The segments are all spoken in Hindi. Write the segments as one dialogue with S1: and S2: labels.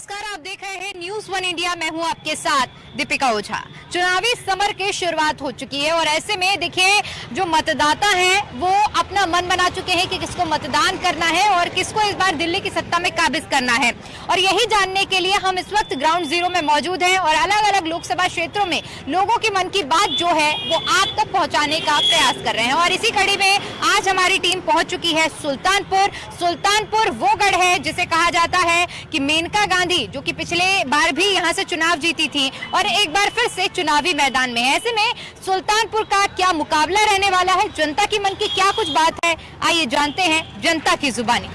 S1: नमस्कार, आप देख रहे हैं न्यूज़ 1 इंडिया। मैं हूं आपके साथ दीपिका ओझा। चुनावी समर की शुरुआत हो चुकी है और ऐसे में देखिए जो मतदाता हैं वो अपना मन बना चुके हैं कि किसको मतदान करना है और किसको इस बार दिल्ली की सत्ता में काबिज करना है। और यही जानने के लिए हम इस वक्त ग्राउंड जीरो में मौजूद हैं और अलग अलग लोकसभा क्षेत्रों में लोगों के मन की बात जो है वो आप तक पहुँचाने का प्रयास कर रहे हैं। और इसी कड़ी में आज हमारी टीम पहुँच चुकी है सुल्तानपुर वो गढ़ है जिसे कहा जाता है कि मेनका गांधी जो कि पिछले बार भी यहां से चुनाव जीती थी और एक बार फिर से चुनावी मैदान में है। ऐसे में सुल्तानपुर का क्या मुकाबला रहने वाला है, जनता की मन की क्या कुछ बात है, आइए जानते हैं जनता की जुबानी।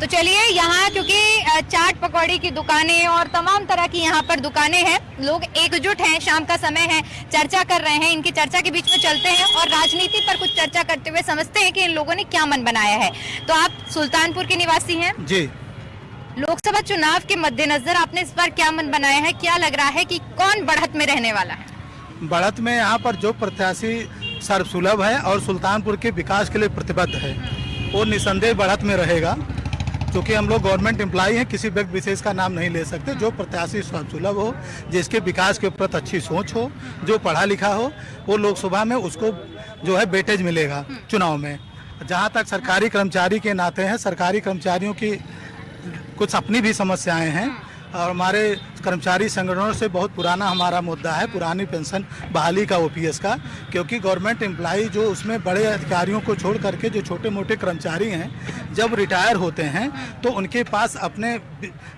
S1: चलिए यहाँ क्योंकि चाट पकौड़ी की दुकानें और तमाम तरह की यहाँ पर दुकानें हैं, लोग एकजुट हैं, शाम का समय है, चर्चा कर रहे हैं। इनकी चर्चा के बीच में चलते हैं और राजनीति पर कुछ चर्चा करते हुए समझते हैं कि इन लोगों ने क्या मन बनाया है। तो आप सुल्तानपुर के निवासी हैं
S2: जी।
S1: लोकसभा चुनाव के मद्देनजर आपने इस बार क्या मन बनाया है, क्या लग रहा है कि कौन बढ़त में रहने वाला है?
S2: बढ़त में यहाँ पर जो प्रत्याशी सर्वसुलभ है और सुल्तानपुर के विकास के लिए प्रतिबद्ध है वो निसंदेह बढ़त में रहेगा। क्योंकि हम लोग गवर्नमेंट एम्प्लॉई हैं, किसी व्यक्ति विशेष का नाम नहीं ले सकते। जो प्रत्याशी सर्वसुलभ हो, जिसके विकास के प्रति अच्छी सोच हो, जो पढ़ा लिखा हो, वो लोकसभा में उसको जो है वेटेज मिलेगा चुनाव में। जहाँ तक सरकारी कर्मचारी के नाते हैं, सरकारी कर्मचारियों की कुछ अपनी भी समस्याएं हैं और हमारे कर्मचारी संगठनों से बहुत पुराना हमारा मुद्दा है पुरानी पेंशन बहाली का, ओपीएस का। क्योंकि गवर्नमेंट एम्प्लॉई जो उसमें बड़े अधिकारियों को छोड़ करके जो छोटे मोटे कर्मचारी हैं, जब रिटायर होते हैं तो उनके पास अपने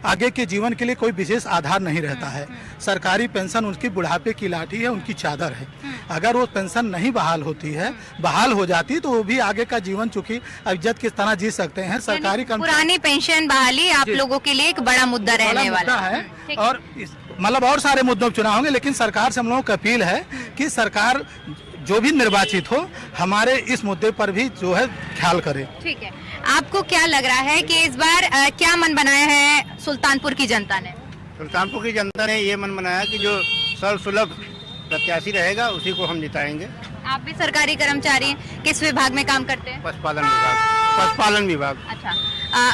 S2: आगे के जीवन के लिए कोई विशेष आधार नहीं रहता है। सरकारी पेंशन उनकी बुढ़ापे की लाठी है, उनकी चादर है। अगर वो पेंशन नहीं बहाल होती है, बहाल हो जाती तो वो भी आगे का जीवन चूंकि इज्जत किस तरह जी सकते हैं। सरकारी
S1: पुरानी पेंशन बहाली आप लोगों के लिए एक बड़ा मुद्दा रहने वाला
S2: है। और मतलब और सारे मुद्दों पर चुनाव होंगे, लेकिन सरकार से हम लोगों की अपील है कि सरकार जो भी निर्वाचित हो हमारे इस मुद्दे पर भी जो है ख्याल करे।
S1: ठीक है, आपको क्या लग रहा है कि इस बार क्या मन बनाया है सुल्तानपुर की जनता ने?
S3: सुल्तानपुर की जनता ने ये मन बनाया कि जो सर्वसुलभ प्रत्याशी रहेगा उसी को हम जिताएंगे।
S1: आप भी सरकारी कर्मचारी हैं, किस विभाग में काम करते हैं?
S3: पशुपालन विभाग।
S1: अच्छा,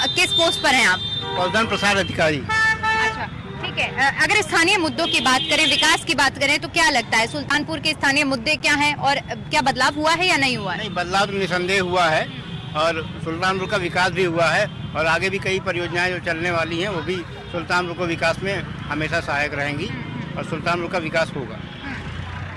S1: किस पोस्ट पर हैं आप?
S3: पशुधन प्रसार अधिकारी।
S1: अच्छा, ठीक है। अगर स्थानीय मुद्दों की बात करें, विकास की बात करें तो क्या लगता है सुल्तानपुर के स्थानीय मुद्दे क्या हैं और क्या बदलाव हुआ है या नहीं हुआ है?
S3: नहीं, बदलाव तो निसंदेह हुआ है और सुल्तानपुर का विकास भी हुआ है और आगे भी कई परियोजनाएं जो चलने वाली हैं वो भी सुल्तानपुर को विकास में हमेशा सहायक रहेंगी और सुल्तानपुर का विकास होगा।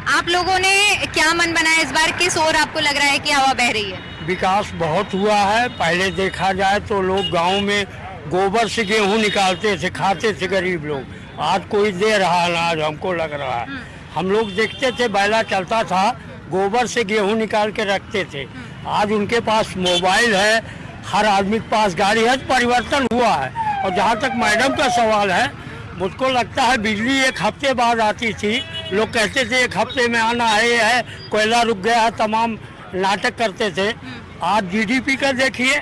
S1: आप लोगों ने क्या मन बनाया इस बार, किस ओर आपको लग रहा है कि हवा बह रही है?
S4: विकास बहुत हुआ है। पहले देखा जाए तो लोग गांव में गोबर से गेहूं निकालते थे, खाते थे गरीब लोग। आज कोई दे रहा अनाज, हमको लग रहा है। हम लोग देखते थे बैला चलता था, गोबर से गेहूं निकाल के रखते थे। आज उनके पास मोबाइल है, हर आदमी के पास गाड़ी है, परिवर्तन हुआ है। और जहाँ तक मैडम का सवाल है, मुझको लगता है बिजली एक हफ्ते बाद आती थी, लोग कहते थे एक हफ्ते में आना है, ये है, कोयला रुक गया है, तमाम नाटक करते थे। आज जीडीपी का देखिए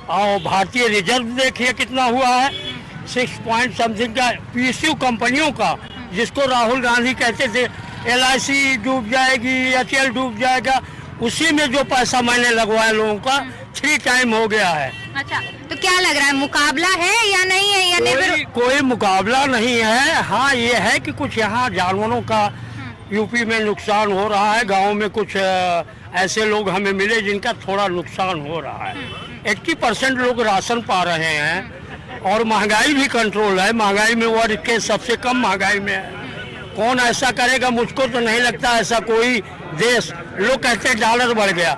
S4: और भारतीय रिजर्व देखिए कितना हुआ है, 6 पॉइंट समथिंग का। पीएसयू कंपनियों का, जिसको राहुल गांधी कहते थे LIC डूब जाएगी, HL डूब जाएगा, उसी में जो पैसा मैंने लगवाया लोगों का 3 टाइम हो गया है।
S1: अच्छा, तो क्या लग रहा है, मुकाबला है या नहीं है या
S4: कोई मुकाबला नहीं है। हाँ, ये है कि कुछ यहाँ जानवरों का यूपी में नुकसान हो रहा है, गाँव में कुछ ऐसे लोग हमें मिले जिनका थोड़ा नुकसान हो रहा है। 80% लोग राशन पा रहे हैं और महंगाई भी कंट्रोल है। महंगाई में वर्ग के सबसे कम महंगाई में है। कौन ऐसा करेगा? मुझको तो नहीं लगता ऐसा कोई देश। लोग कहते हैं डॉलर बढ़ गया।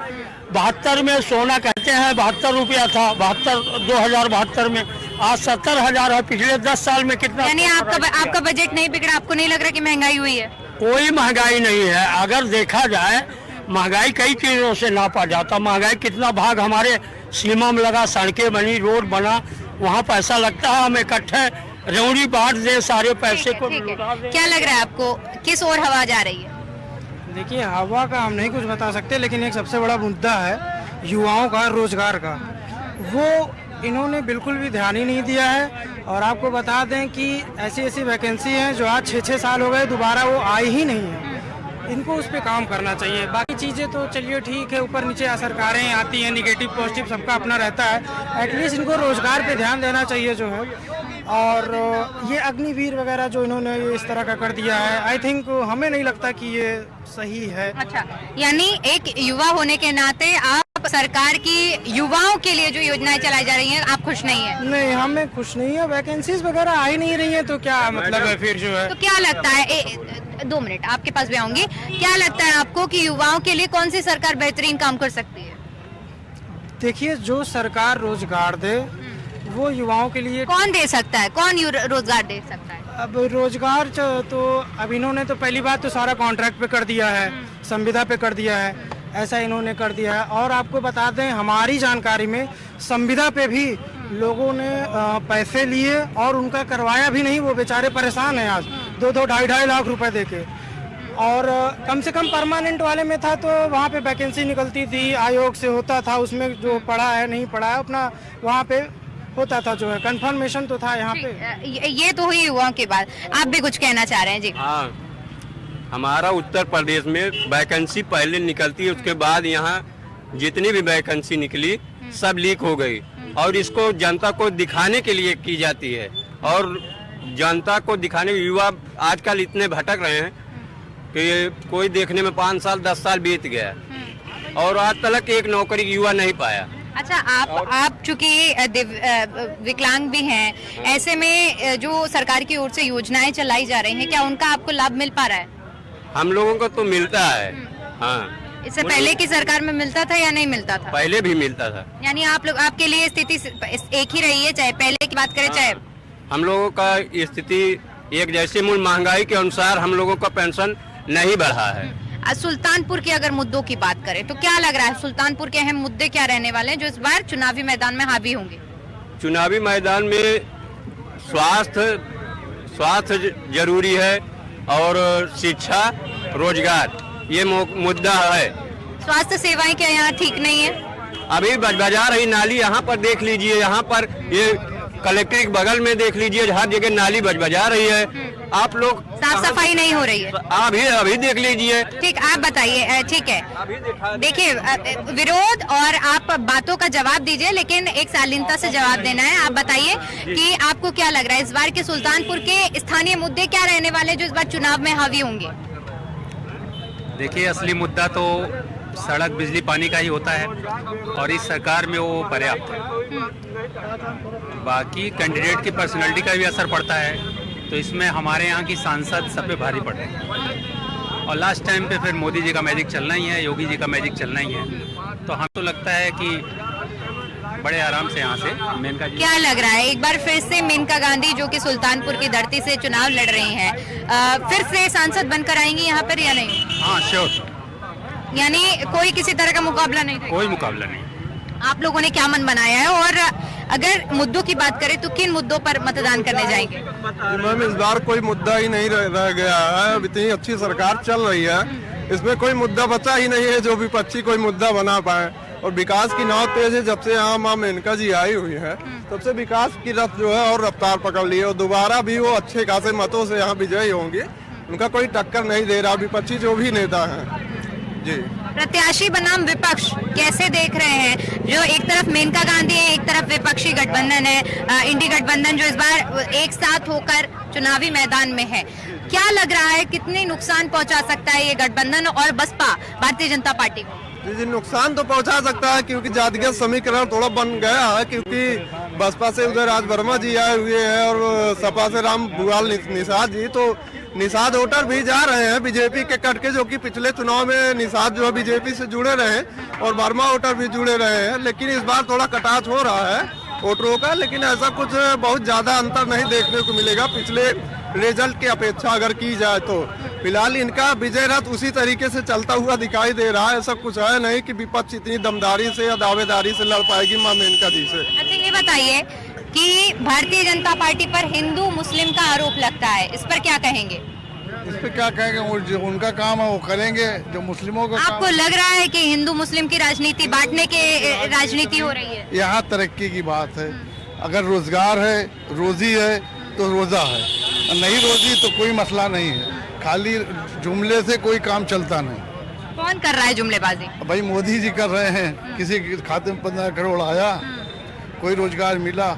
S4: 72 में सोना कहते हैं 72 रुपया था, 2072 में, आज 70,000 है। पिछले 10 साल में कितना?
S1: यानी आपका बजट नहीं बिगड़ा, आपको नहीं लग रहा कि महंगाई हुई है?
S4: कोई महंगाई नहीं है। अगर देखा जाए महंगाई कई चीजों से नापा जाता। महंगाई कितना भाग हमारे सीमा में लगा, सड़कें बनी, रोड बना, वहाँ पैसा लगता है। हम इकट्ठे रेवड़ी बांट दे सारे पैसे को।
S1: क्या लग रहा है आपको, किस ओर हवा जा रही है?
S5: देखिए, हवा का हम नहीं कुछ बता सकते, लेकिन एक सबसे बड़ा मुद्दा है युवाओं का, रोजगार का। वो इन्होंने बिल्कुल भी ध्यान ही नहीं दिया है। और आपको बता दें कि ऐसी वैकेंसी हैं जो आज 6-6 साल हो गए, दोबारा वो आई ही नहीं है। इनको उस पर काम करना चाहिए। बाकी चीज़ें तो चलिए ठीक है, ऊपर नीचे सरकारें आती हैं, निगेटिव पॉजिटिव सबका अपना रहता है। एटलीस्ट इनको रोजगार पे ध्यान देना चाहिए जो है। और ये अग्निवीर वगैरह जो इन्होंने इस तरह का कर दिया है, आई थिंक हमें नहीं लगता कि ये सही है।
S1: अच्छा, यानी एक युवा होने के नाते आप सरकार की युवाओं के लिए जो योजनाएं चलाई जा रही हैं आप खुश नहीं है?
S5: नहीं, हमें खुश नहीं है। वैकेंसीज वगैरह आ ही नहीं रही है तो क्या मतलब है फिर जो है।
S1: तो क्या लगता है 2 मिनट आपके पास भी आऊंगी, क्या लगता है आपको कि युवाओं के लिए कौन सी सरकार बेहतरीन काम कर सकती है?
S5: देखिए, जो सरकार रोजगार दे वो युवाओं के लिए।
S1: कौन दे सकता है, कौन रोजगार दे सकता है?
S5: अब रोजगार तो अब इन्होंने तो पहली बात तो सारा कॉन्ट्रैक्ट पे कर दिया है, संविदा पे कर दिया है, ऐसा इन्होंने कर दिया है। और आपको बता दें, हमारी जानकारी में संविदा पे भी लोगों ने पैसे लिए और उनका करवाया भी नहीं, वो बेचारे परेशान हैं आज 2-2, 2.5 लाख रुपए देके। और कम से कम परमानेंट वाले में था तो वहाँ पे वैकेंसी निकलती थी, आयोग से होता था, उसमें जो पढ़ा है नहीं पढ़ा है अपना वहाँ पे होता था, जो है कंफर्मेशन तो था यहाँ पे।
S1: ये तो हुई युवाओं की बात, आप भी कुछ कहना चाह रहे हैं जी?
S6: हाँ, हमारा उत्तर प्रदेश में वैकेंसी पहले निकलती है, उसके बाद यहाँ जितनी भी वैकेंसी निकली सब लीक हो गई और इसको जनता को दिखाने के लिए की जाती है। और जनता को दिखाने, युवा आजकल इतने भटक रहे हैं कि कोई देखने में 5 साल 10 साल बीत गया और आज तक एक नौकरी युवा नहीं पाया।
S1: अच्छा, आप चूंकि विकलांग भी हैं, ऐसे में जो सरकार की ओर से योजनाएं चलाई जा रही हैं, क्या उनका आपको लाभ मिल पा रहा है?
S6: हम लोगों को तो मिलता है। हाँ,
S1: इससे पहले की सरकार में मिलता था या नहीं मिलता था?
S6: पहले भी मिलता था।
S1: यानी आपके लिए स्थिति एक ही रही है, चाहे पहले की बात करें चाहे?
S6: हम लोगों का स्थिति एक जैसे मूल महंगाई के अनुसार हम लोगों का पेंशन नहीं बढ़ा है।
S1: सुल्तानपुर के अगर मुद्दों की बात करें तो क्या लग रहा है, सुल्तानपुर के अहम मुद्दे क्या रहने वाले हैं जो इस बार चुनावी मैदान में हावी होंगे?
S6: चुनावी मैदान में स्वास्थ्य जरूरी है और शिक्षा, रोजगार, ये मुद्दा है।
S1: स्वास्थ्य सेवाएं क्या यहाँ ठीक नहीं है?
S6: अभी बजा रही नाली, यहाँ पर देख लीजिए, यहाँ पर ये कलेक्ट्रेट के बगल में देख लीजिए, हर जगह नाली बजा रही है। आप लोग
S1: साफ सफाई नहीं हो रही है।
S6: अभी देख लीजिए।
S1: ठीक, आप बताइए। ठीक है, देखिए, विरोध और आप बातों का जवाब दीजिए, लेकिन एक शालीनता से जवाब देना है। आप बताइए कि आपको क्या लग रहा है इस बार के सुल्तानपुर के स्थानीय मुद्दे क्या रहने वाले जो इस बार चुनाव में हावी होंगे?
S7: देखिए, असली मुद्दा तो सड़क, बिजली, पानी का ही होता है और इस सरकार में वो पर्याप्त है। बाकी कैंडिडेट की पर्सनैलिटी का भी असर पड़ता है, तो इसमें हमारे यहाँ की सांसद सब पे भारी पड़ते हैं। और लास्ट टाइम पे फिर मोदी जी का मैजिक चलना ही है, योगी जी का मैजिक चलना ही है। तो हम तो लगता है कि बड़े आराम से यहाँ से मेनका जी।
S1: क्या लग रहा है, एक बार फिर से मेनका गांधी जो कि सुल्तानपुर की धरती से चुनाव लड़ रही हैं, फिर से सांसद बनकर आएंगी यहाँ पर या नहीं?
S7: हाँ, श्योर।
S1: यानी कोई किसी तरह का मुकाबला नहीं रहेगा?
S7: कोई मुकाबला नहीं।
S1: आप लोगों ने क्या मन बनाया है और अगर मुद्दों की बात करें तो किन मुद्दों पर मतदान करने जाएंगे?
S8: मैम, इस बार कोई मुद्दा ही नहीं रह गया है। अब इतनी अच्छी सरकार चल रही है, इसमें कोई मुद्दा बचा ही नहीं है जो विपक्षी कोई मुद्दा बना पाए। और विकास की नाव तेज है, जब से यहाँ माँ मेनका जी आई हुई है तब से विकास की रफ्त जो है और रफ्तार पकड़ ली है। और दोबारा भी वो अच्छे खासे मतों से यहाँ विजयी होंगे, उनका कोई टक्कर नहीं दे रहा विपक्षी जो भी नेता है जी।
S1: प्रत्याशी बनाम विपक्ष कैसे देख रहे हैं? जो एक तरफ मेनका गांधी है, एक तरफ विपक्षी गठबंधन है, इंडी गठबंधन, जो इस बार एक साथ होकर चुनावी मैदान में है। क्या लग रहा है, कितने नुकसान पहुंचा सकता है ये गठबंधन और बसपा, भारतीय जनता पार्टी को?
S8: जी, नुकसान तो पहुंचा सकता है क्योंकि जातिगत समीकरण थोड़ा बन गया है। क्योंकि बसपा से उधर राज वर्मा जी आए हुए हैं और सपा से राम भुआल निषाद जी, तो निषाद वोटर भी जा रहे हैं बीजेपी के कट के, जो कि पिछले चुनाव में निषाद जो है बीजेपी से जुड़े रहे और वर्मा वोटर भी जुड़े रहे हैं। लेकिन इस बार थोड़ा कटाच हो रहा है वोटरों का, लेकिन ऐसा कुछ बहुत ज्यादा अंतर नहीं देखने को मिलेगा पिछले रिजल्ट की अपेक्षा अगर की जाए तो। फिलहाल इनका विजय रथ उसी तरीके से चलता हुआ दिखाई दे रहा है। ऐसा कुछ है नहीं कि विपक्ष इतनी दमदारी से या दावेदारी से लड़ पाएगी मां मेनका जी से।
S1: अच्छा, ये बताइए कि भारतीय जनता पार्टी पर हिंदू मुस्लिम का आरोप लगता है, इस पर क्या कहेंगे?
S8: इस पे क्या कहेंगे, उनका काम है वो करेंगे, जो मुस्लिमों का।
S1: आपको लग रहा है कि हिंदू मुस्लिम की राजनीति, बांटने की राजनीति हो रही है?
S8: यहाँ तरक्की की बात है। अगर रोजगार है, रोजी है तो रोजा है, नहीं रोजी तो कोई मसला नहीं है। खाली जुमले से कोई काम चलता नहीं।
S1: कौन कर रहा है जुमलेबाजी?
S8: भाई मोदी जी कर रहे हैं। किसी के खाते में 15 करोड़ आया, कोई रोजगार मिला,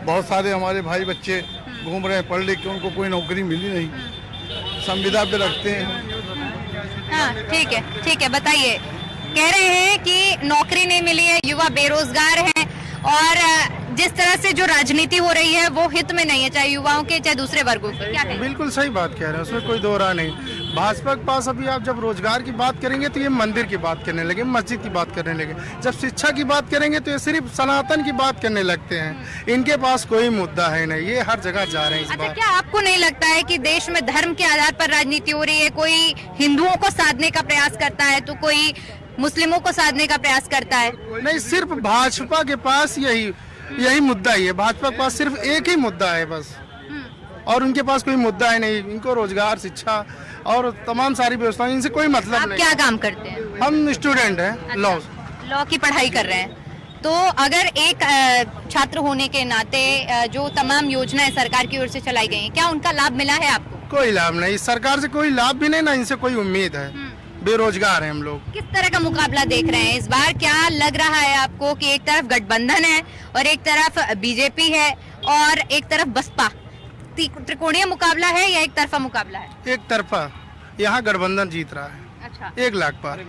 S8: बहुत सारे हमारे भाई बच्चे घूम रहे हैं पढ़ लिख के, उनको कोई नौकरी मिली नहीं, संविदा पे रखते हैं।
S1: हाँ ठीक है बताइए। कह रहे हैं कि नौकरी नहीं मिली है, युवा बेरोजगार हैं और जिस तरह से जो राजनीति हो रही है वो हित में नहीं है, चाहे युवाओं के चाहे दूसरे वर्गों के। क्या कहें?
S5: बिल्कुल सही बात कह रहे हैं, उसमें कोई दो राय नहीं। भाजपा के पास अभी आप जब रोजगार की बात करेंगे तो ये मंदिर की बात करने लगे, मस्जिद की बात करने लगे। जब शिक्षा की बात करेंगे तो ये सिर्फ सनातन की बात करने लगते हैं। इनके पास कोई मुद्दा है नहीं, ये हर जगह जा रहे हैं इस
S1: अच्छा,
S5: बार।
S1: क्या आपको नहीं लगता है कि देश में धर्म के आधार पर राजनीति हो रही है? कोई हिंदुओं को साधने का प्रयास करता है तो कोई मुस्लिमों को साधने का प्रयास करता है।
S5: नहीं, सिर्फ भाजपा के पास यही मुद्दा ही है। भाजपा के पास सिर्फ एक ही मुद्दा है बस, और उनके पास कोई मुद्दा है नहीं। इनको रोजगार, शिक्षा और तमाम सारी व्यवस्थाएं, इनसे कोई मतलब
S1: आप
S5: नहीं।
S1: क्या काम करते हैं?
S5: हम स्टूडेंट हैं,
S1: अच्छा, लॉ की पढ़ाई कर रहे हैं। तो अगर एक छात्र होने के नाते जो तमाम योजनाएं सरकार की ओर से चलाई गई हैं, क्या उनका लाभ मिला है आपको?
S5: कोई लाभ नहीं, सरकार से कोई लाभ भी नहीं, ना इनसे कोई उम्मीद है। बेरोजगार हैं हम लोग।
S1: किस तरह का मुकाबला देख रहे हैं इस बार? क्या लग रहा है आपको कि एक तरफ गठबंधन है और एक तरफ बीजेपी है और एक तरफ बसपा? त्रिकोणीय मुकाबला है या एक तरफा मुकाबला है?
S5: एक तरफा। यहाँ गठबंधन जीत रहा है।
S1: अच्छा,
S5: 1 लाख पार।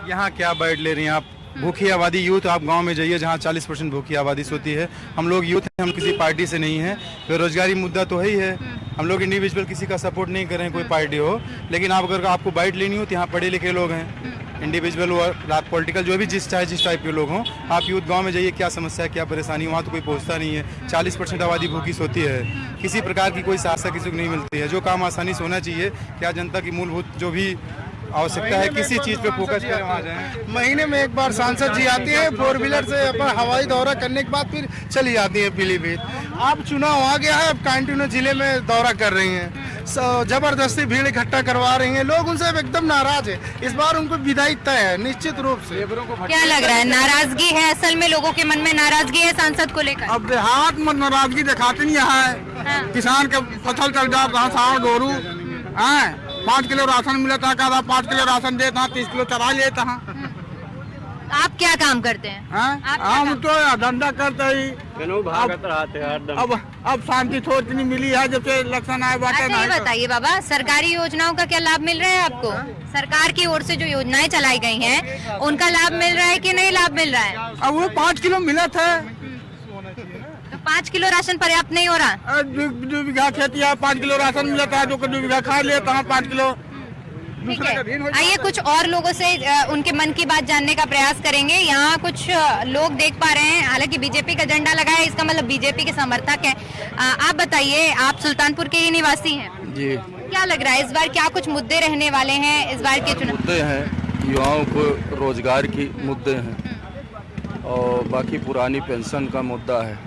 S2: यहाँ क्या बैठ ले रही हैं आप? भूखी आबादी यूथ, आप गांव में जाइए जहाँ 40% भूखी आबादी सोती है। हम लोग यूथ हैं, हम किसी पार्टी से नहीं हैं। बेरोजगारी मुद्दा तो है ही है। हम लोग इंडिविजुअल किसी का सपोर्ट नहीं कर रहे हैं, कोई पार्टी हो, लेकिन आप अगर आपको बाइट लेनी हो तो यहाँ पढ़े लिखे लोग हैं, इंडिविजुअल और पॉलिटिकल जो भी जिस टाइप के लोग हों। आप यूथ गांव में जाइए, क्या समस्या है, क्या परेशानी, वहाँ तो कोई पहुँचता नहीं है। 40% आबादी भूखी सोती है, किसी प्रकार की कोई सहायता किसी को नहीं मिलती है। जो काम आसानी से होना चाहिए, क्या जनता की मूलभूत जो भी आवश्यकता है, किसी चीज पे फोकस करें, वहाँ जाएं।
S5: महीने में एक बार सांसद जी आती है 4 व्हीलर से, अपन हवाई दौरा करने के बाद फिर चली जाती है पीलीभीत। अब चुनाव आ गया है, अब कंटिन्यू जिले में दौरा कर रही हैं, जबरदस्ती भीड़ इकट्ठा करवा रही हैं। लोग उनसे एकदम नाराज है। इस बार उनको विदाई तय है निश्चित रूप से।
S1: क्या लग रहा है, नाराजगी है? असल में लोगों के मन में नाराजगी है सांसद को लेकर?
S8: अब देहात में नाराजगी दिखाते नहीं है। किसान के फसल चल जाता है, साढ़ गोरू 5 किलो राशन मिलता है, 5 किलो राशन देता है, 30 किलो चरा लेता है।
S1: आप क्या काम करते हैं?
S8: हम तो धंधा करते ही। अब शांति थोड़ी नहीं मिली है जब से इलेक्शन आए बाटे।
S1: अच्छा, ये बताइए बाबा, सरकारी योजनाओं का क्या लाभ मिल रहा है आपको? सरकार की ओर से जो योजनाएं चलाई गई हैं, उनका लाभ मिल रहा है कि नहीं लाभ मिल रहा है?
S8: अब वो 5 किलो मिला था,
S1: तो 5 किलो राशन पर्याप्त नहीं हो रहा?
S8: 2 बीघा खेती है, 5 किलो राशन मिलता है, जो 2 बीघा खा लेता है 5 किलो।
S1: ठीक है, आइए कुछ और लोगों से उनके मन की बात जानने का प्रयास करेंगे। यहाँ कुछ लोग देख पा रहे हैं, हालांकि बीजेपी का झंडा लगा है, इसका मतलब बीजेपी के समर्थक हैं। आप बताइए, आप सुल्तानपुर के ही निवासी हैं
S9: जी।
S1: क्या लग रहा है इस बार क्या कुछ मुद्दे रहने वाले हैं इस बार के चुनाव?
S9: मुद्दे हैं, युवाओं को रोजगार की मुद्दे हैं और बाकी पुरानी पेंशन का मुद्दा है।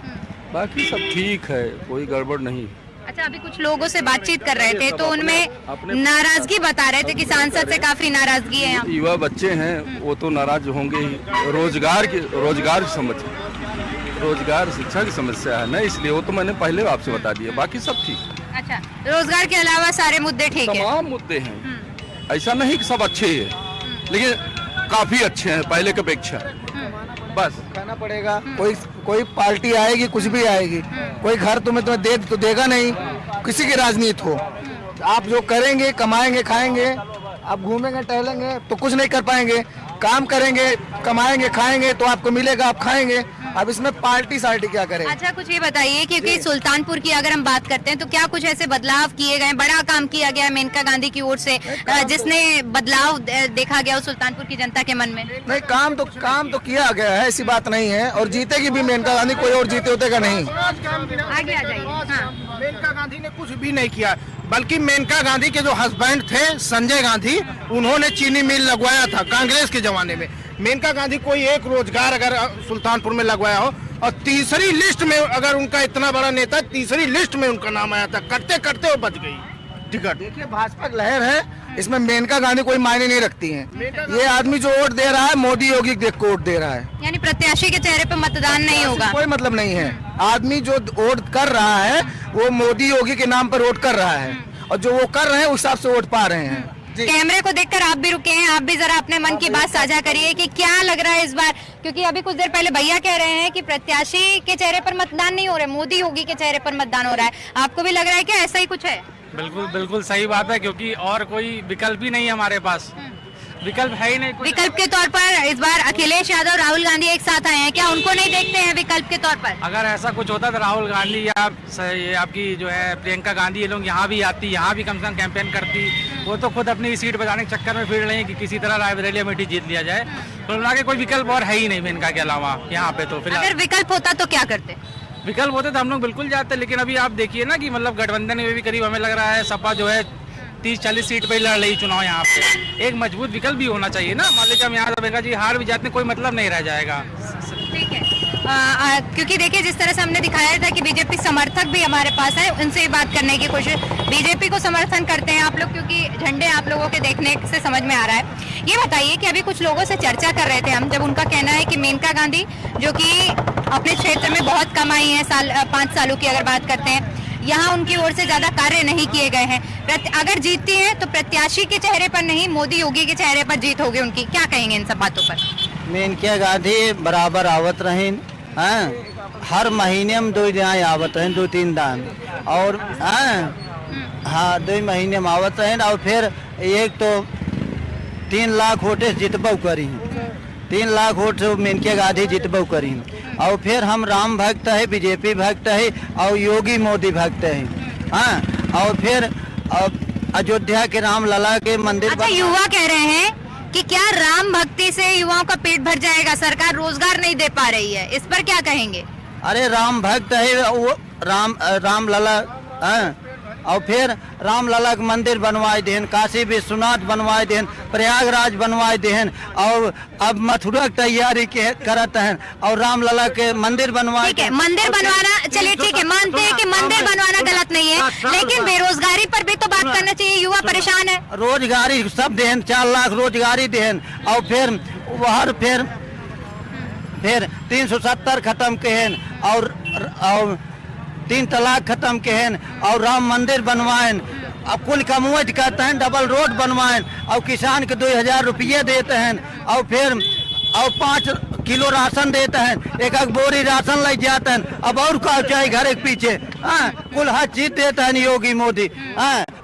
S9: बाकी सब ठीक है, कोई गड़बड़ नहीं।
S1: अच्छा, अभी कुछ लोगों से बातचीत कर रहे थे तो उनमें नाराजगी बता रहे थे कि सांसद से काफी नाराजगी है यहाँ।
S9: युवा बच्चे हैं, वो तो नाराज होंगे ही। रोजगार की समस्या, रोजगार शिक्षा की समस्या है ना, इसलिए वो तो मैंने पहले आपसे बता दिया। बाकी सब ठीक।
S1: अच्छा, रोजगार के अलावा सारे मुद्दे ठीक है?
S9: तमाम मुद्दे हैं, ऐसा नहीं कि सब अच्छे ही है, लेकिन काफी अच्छे हैं पहले की अपेक्षा। बस
S10: खाना पड़ेगा, कोई पार्टी आएगी, कुछ भी आएगी, कोई घर तुम्हें दे तो देगा नहीं। किसी की राजनीति हो, आप जो करेंगे, कमाएंगे, खाएंगे, आप घूमेंगे, टहलेंगे तो कुछ नहीं कर पाएंगे। काम करेंगे, कमाएंगे, खाएंगे तो आपको मिलेगा, आप खाएंगे। अब इसमें पार्टी सार्टी क्या करे?
S1: अच्छा, कुछ ये बताइए, क्योंकि सुल्तानपुर की अगर हम बात करते हैं तो क्या कुछ ऐसे बदलाव किए गए, बड़ा काम किया गया मेनका गांधी की ओर से, जिसने बदलाव देखा गया सुल्तानपुर की जनता के मन में?
S10: नहीं, काम तो किया गया है, ऐसी बात नहीं है। और जीतेगी भी मेनका गांधी, कोई और जीते होतेगा नहीं।
S1: आगे आ जाइए। हाँ।
S5: मेनका गांधी ने कुछ भी नहीं किया, बल्कि मेनका गांधी के जो हस्बैंड थे संजय गांधी, उन्होंने चीनी मिल लगवाया था कांग्रेस के जमाने में। मेनका गांधी कोई एक रोजगार अगर सुल्तानपुर में लगवाया हो, और तीसरी लिस्ट में, अगर उनका इतना बड़ा नेता, तीसरी लिस्ट में उनका नाम आया था, करते करते वो बच गई टिकट।
S10: देखिए, भाजपा की लहर है, इसमें मेनका गांधी कोई मायने नहीं रखती है। ये आदमी जो वोट दे रहा है, मोदी योगी देख को वोट दे रहा है,
S1: यानी प्रत्याशी के चेहरे पर मतदान नहीं होगा?
S10: कोई मतलब नहीं है। आदमी जो वोट कर रहा है वो मोदी योगी के नाम पर वोट कर रहा है, और जो वो कर रहे हैं उस हिसाब से वोट पा रहे हैं।
S1: कैमरे को देखकर आप भी रुके हैं, आप भी जरा अपने मन की बात साझा करिए कि क्या लग रहा है इस बार, क्योंकि अभी कुछ देर पहले भैया कह रहे हैं कि प्रत्याशी के चेहरे पर मतदान नहीं हो रहा है, मोदी योगी के चेहरे पर मतदान हो रहा है। आपको भी लग रहा है कि ऐसा ही कुछ है?
S11: बिल्कुल बिल्कुल सही बात है, क्योंकि और कोई विकल्प ही नहीं है हमारे पास, विकल्प है ही नहीं।
S1: विकल्प के तौर पर इस बार अखिलेश यादव राहुल गांधी एक साथ आए हैं, क्या उनको नहीं देखते हैं विकल्प के तौर पर?
S11: अगर ऐसा कुछ होता तो राहुल गांधी या ये आपकी जो है प्रियंका गांधी, ये लोग यहाँ भी आती, यहाँ भी कम से कम कैंपेन करती। वो तो खुद अपनी सीट बचाने के चक्कर में फिर रही है कि किसी तरह रायबरेली अमेठी जीत लिया जाए, तो आगे कोई विकल्प और है ही नहीं मेनका के अलावा यहाँ पे। तो फिलहाल
S1: अगर विकल्प होता तो क्या करते?
S11: विकल्प होते तो हम लोग बिल्कुल जाते, लेकिन अभी आप देखिए ना कि मतलब गठबंधन में भी करीब हमें लग रहा है सपा जो है 30-40 सीट पे लड़ रही चुनाव यहाँ पे। एक मजबूत विकल्प भी होना चाहिए ना, मान लीजिए हम यहाँ दबेगा जी हार भी जाते हैं, कोई मतलब नहीं रह जाएगा।
S1: ठीक है, क्योंकि देखिए जिस तरह से हमने दिखाया था कि बीजेपी समर्थक भी हमारे पास है, उनसे बात करने की कोशिश। बीजेपी को समर्थन करते हैं आप लोग, क्योंकि झंडे आप लोगों के देखने से समझ में आ रहा है। ये बताइए कि अभी कुछ लोगों से चर्चा कर रहे थे हम, जब उनका कहना है कि मेनका गांधी जो कि अपने क्षेत्र में बहुत कम आई है, 5 सालों की अगर बात करते हैं, यहाँ उनकी ओर से ज्यादा कार्य नहीं किए गए हैं। अगर जीतती हैं तो प्रत्याशी के चेहरे पर नहीं, मोदी योगी के चेहरे पर जीत होगी उनकी। क्या कहेंगे इन सब बातों पर?
S10: मेनका गांधी बराबर आवत रहे, हर महीने में 2 दिन आवत रहे, 2-3 दिन, और हाँ 2 महीने में आवत रहे। और फिर एक तो 3 लाख वोट जितबो करी, 3 लाख वोट से मेनका गांधी जितबो करी। और फिर हम राम भक्त है, बीजेपी भक्त है, और योगी मोदी भक्त है। हाँ, और फिर अयोध्या के राम लला के मंदिर।
S1: अच्छा, युवा कह रहे हैं कि क्या राम भक्ति से युवाओं का पेट भर जाएगा? सरकार रोजगार नहीं दे पा रही है, इस पर क्या कहेंगे?
S10: अरे राम भक्त है वो, राम लला, और फिर राम लला के मंदिर बनवाए देन, काशी विश्वनाथ बनवाए देन, प्रयागराज बनवाए देन, और अब मथुरा की तैयारी करत हैं, और राम लला के मंदिर बनवाए।
S1: ठीक है, मंदिर बनवाना, चलिए ठीक है, मानते हैं कि मंदिर बनवाना गलत नहीं है, लेकिन बेरोजगारी पर भी तो बात करना चाहिए। युवा परेशान है,
S10: रोजगारी सब देन, 4 लाख रोजगारी देन, और फिर वहाँ फिर 370 खत्म केहन, और 3 तलाक खत्म केहन, और राम मंदिर बनवाएं, अब कुल कमुआत कहते हैं, डबल रोड बनवाएं, और किसान के 2000 रुपये देते हैं, और फिर 5 किलो राशन देते हैं, एक बोरी राशन ले जाते हैं। अब और का चाहिए घर के पीछे? कुल हर चीज देते हैं योगी मोदी,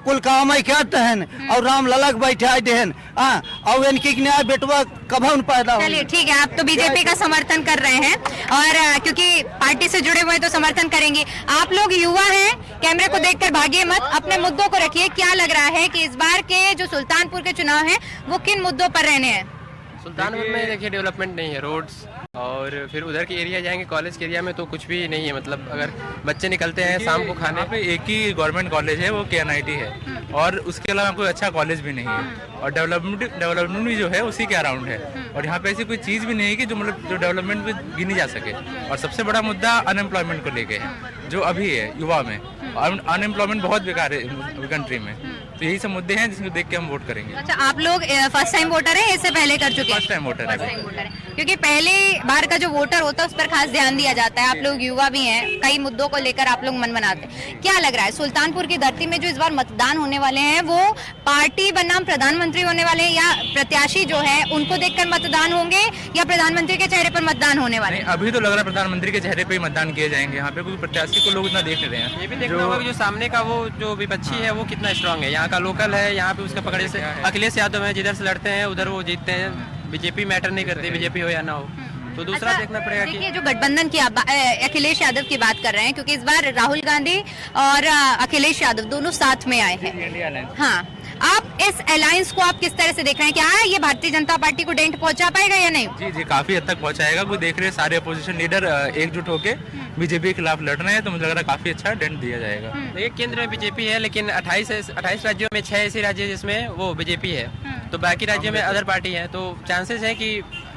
S10: कुल काम ही करते हैं, और राम लला के बैठा देन, और इनकी न्याय बेटवा कब पैदा हो।
S1: चलिए ठीक है, आप तो बीजेपी का समर्थन कर रहे हैं, और क्योंकि पार्टी से जुड़े हुए हैं तो समर्थन करेंगे। आप लोग युवा हैं, कैमरे को देखकर भागिए मत, अपने मुद्दों को रखिए। क्या लग रहा है कि इस बार के जो सुल्तानपुर के चुनाव हैं वो किन मुद्दों पर रहने हैं?
S12: सुल्तानपुर में देखिए डेवलपमेंट नहीं है, रोड्स, और फिर उधर के एरिया जाएंगे कॉलेज के एरिया में तो कुछ भी नहीं है। मतलब अगर बच्चे निकलते हैं शाम को खाने
S7: पे, एक ही गवर्नमेंट कॉलेज है वो KNIT है, और उसके अलावा कोई अच्छा कॉलेज भी नहीं है, और डेवलपमेंट भी जो है उसी के अराउंड है, और यहाँ पे ऐसी कोई चीज़ भी नहीं है कि जो मतलब जो डेवलपमेंट भी गिनी जा सके। और सबसे बड़ा मुद्दा अनएम्प्लॉयमेंट को लेके है, जो अभी है युवा में अनएम्प्लॉयमेंट बहुत बेकार है कंट्री में। तो यही सब मुद्दे हैं जिसको देख के हम वोट करेंगे।
S1: अच्छा, आप लोग फर्स्ट टाइम वोटर हैं, इससे पहले कर चुके हैं?
S7: फर्स्ट टाइम वोटर है,
S1: क्योंकि पहले बार का जो वोटर होता है उस पर खास ध्यान दिया जाता है। आप लोग युवा भी हैं, कई मुद्दों को लेकर आप लोग मन बनाते हैं। क्या लग रहा है सुल्तानपुर की धरती में जो इस बार मतदान होने वाले हैं वो पार्टी बनाम प्रधानमंत्री होने वाले हैं, या प्रत्याशी जो है उनको देखकर मतदान होंगे, या प्रधानमंत्री के चेहरे पर मतदान होने वाले हैं?
S7: अभी तो लग रहा है प्रधानमंत्री के चेहरे पे ही मतदान किए जाएंगे, यहाँ पे कोई प्रत्याशी को लोग इतना देख नहीं रहे हैं।
S12: ये भी देखना होगा जो सामने का वो जो विपक्षी है वो कितना स्ट्रांग है, यहाँ का लोकल है, यहाँ पे उसका पकड़े से अखिलेश यादव है, जिधर से लड़ते हैं उधर वो जीतते हैं। बीजेपी मैटर नहीं करती, बीजेपी हो या ना हो, तो दूसरा देखना पड़ेगा।
S1: देखिए, जो गठबंधन की अखिलेश यादव की बात कर रहे हैं, क्योंकि इस बार राहुल गांधी और अखिलेश यादव दोनों साथ में आए हैं। हाँ, आप इस अलायंस को आप किस तरह से देख रहे हैं? क्या ये भारतीय जनता पार्टी को डेंट पहुंचा पाएगा या नहीं?
S7: जी काफी हद तक पहुंचाएगा। वो देख रहे हैं सारे अपोजिशन लीडर एकजुट होके बीजेपी के खिलाफ लड़ रहे हैं, तो मुझे लग रहा है काफी अच्छा डेंट दिया जाएगा।
S12: देखिए, केंद्र में बीजेपी है, लेकिन 28 राज्यों में 6 ऐसे राज्य जिसमें वो बीजेपी है, तो बाकी राज्यों में अदर पार्टी है, तो चांसेस है कि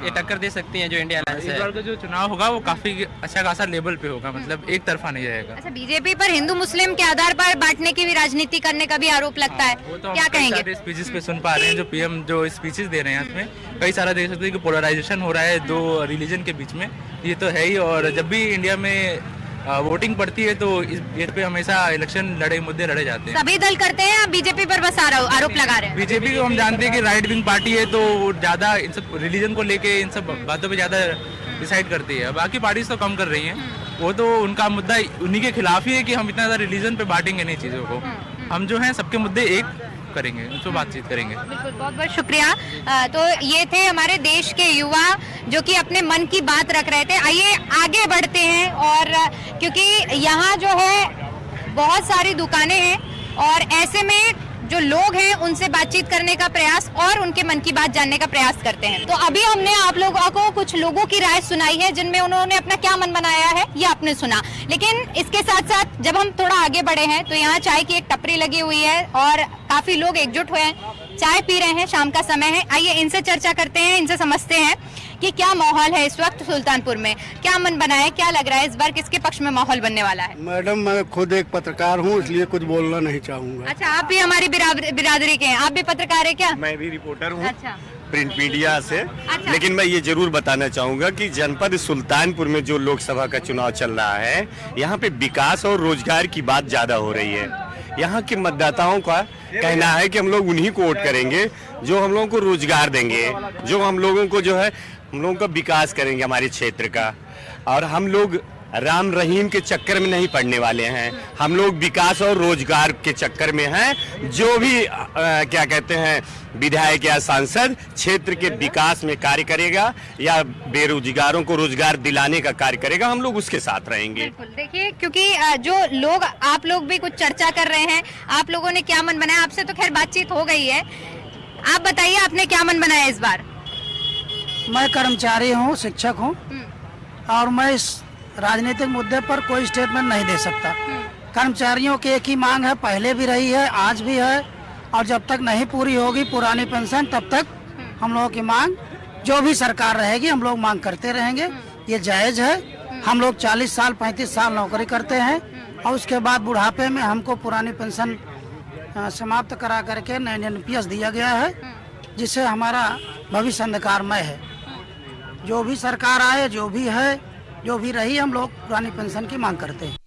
S12: ये टक्कर दे सकती हैं जो इंडिया अलायंस है।
S7: इस बार का जो चुनाव होगा वो काफी अच्छा खासा लेवल पे होगा, मतलब एक तरफा नहीं जाएगा।
S1: अच्छा, बीजेपी पर हिंदू मुस्लिम के आधार पर बांटने की भी राजनीति करने का भी आरोप लगता है,
S7: तो
S1: क्या कहेंगे?
S7: स्पीचेस पे सुन पा रहे हैं, जो PM जो स्पीचेस दे रहे हैं उसमें कई सारा देख सकते हैं कि पोलराइजेशन हो रहा है 2 रिलीजन के बीच में, ये तो है ही। और जब भी इंडिया में वोटिंग पड़ती है तो इस पे हमेशा इलेक्शन मुद्दे लड़े जाते हैं।
S1: सभी दल करते हैं, आप बीजेपी पर बस आरोप लगा रहे हैं?
S7: बीजेपी को हम जानते हैं कि राइट विंग पार्टी है, तो ज्यादा इन सब रिलीजन को लेके इन सब बातों पे ज्यादा डिसाइड करती है। बाकी पार्टीज तो कम कर रही हैं, वो तो उनका मुद्दा उन्हीं के खिलाफ ही है कि हम इतना ज्यादा रिलीजन पे बांटेंगे नहीं चीजों को। हम जो है सबके मुद्दे एक करेंगे, उस पर बातचीत करेंगे।
S1: बिल्कुल, बहुत बहुत शुक्रिया। तो ये थे हमारे देश के युवा जो कि अपने मन की बात रख रहे थे। आइए आगे बढ़ते हैं, और क्योंकि यहाँ जो है बहुत सारी दुकानें हैं और ऐसे में जो लोग हैं उनसे बातचीत करने का प्रयास और उनके मन की बात जानने का प्रयास करते हैं। तो अभी हमने आप लोगों को कुछ लोगों की राय सुनाई है जिनमें उन्होंने अपना क्या मन बनाया है ये आपने सुना। लेकिन इसके साथ साथ जब हम थोड़ा आगे बढ़े हैं तो यहाँ चाय की एक टपरी लगी हुई है और काफी लोग एकजुट हुए हैं, चाय पी रहे हैं, शाम का समय है। आइए इनसे चर्चा करते हैं, इनसे समझते हैं कि क्या माहौल है इस वक्त सुल्तानपुर में, क्या मन बना है, क्या लग रहा है इस बार किसके पक्ष में माहौल बनने वाला है?
S13: मैडम, मैं खुद एक पत्रकार हूँ, इसलिए कुछ बोलना नहीं चाहूँगा।
S1: अच्छा, आप भी हमारी बिरादरी के हैं? आप भी पत्रकार है क्या?
S14: मैं भी रिपोर्टर हूँ।
S1: अच्छा,
S14: प्रिंट मीडिया से।
S1: अच्छा।
S14: लेकिन मैं ये जरूर बताना चाहूंगा कि जनपद सुल्तानपुर में जो लोकसभा का चुनाव चल रहा है, यहाँ पे विकास और रोजगार की बात ज्यादा हो रही है। यहाँ के मतदाताओं का कहना है कि हम लोग उन्हीं को वोट करेंगे जो हम लोगों को रोजगार देंगे, जो हम लोगों को जो है हम लोगों का विकास करेंगे हमारे क्षेत्र का। और हम लोग राम रहीम के चक्कर में नहीं पड़ने वाले हैं, हम लोग विकास और रोजगार के चक्कर में हैं। जो भी क्या कहते हैं विधायक या सांसद क्षेत्र के विकास में कार्य करेगा या बेरोजगारों को रोजगार दिलाने का कार्य करेगा, हम लोग उसके साथ रहेंगे।
S1: बिल्कुल। देखिए, क्योंकि जो लोग, आप लोग भी कुछ चर्चा कर रहे हैं, आप लोगों ने क्या मन बनाया? आपसे तो खैर बातचीत हो गई है, आप बताइए आपने क्या मन बनाया इस बार?
S5: मैं कर्मचारी हूँ, शिक्षक हूँ, और मैं इस राजनीतिक मुद्दे पर कोई स्टेटमेंट नहीं दे सकता। कर्मचारियों की एक ही मांग है, पहले भी रही है, आज भी है, और जब तक नहीं पूरी होगी पुरानी पेंशन तब तक हम लोगों की मांग, जो भी सरकार रहेगी हम लोग मांग करते रहेंगे। ये जायज है। हम लोग 40 साल 35 साल नौकरी करते हैं और उसके बाद बुढ़ापे में हमको पुरानी पेंशन समाप्त करा करके नए NPS दिया गया है, जिससे हमारा भविष्य अंधकारमय है। जो भी सरकार आए, जो भी है, जो भी रही, हम लोग पुरानी पेंशन की मांग करते हैं।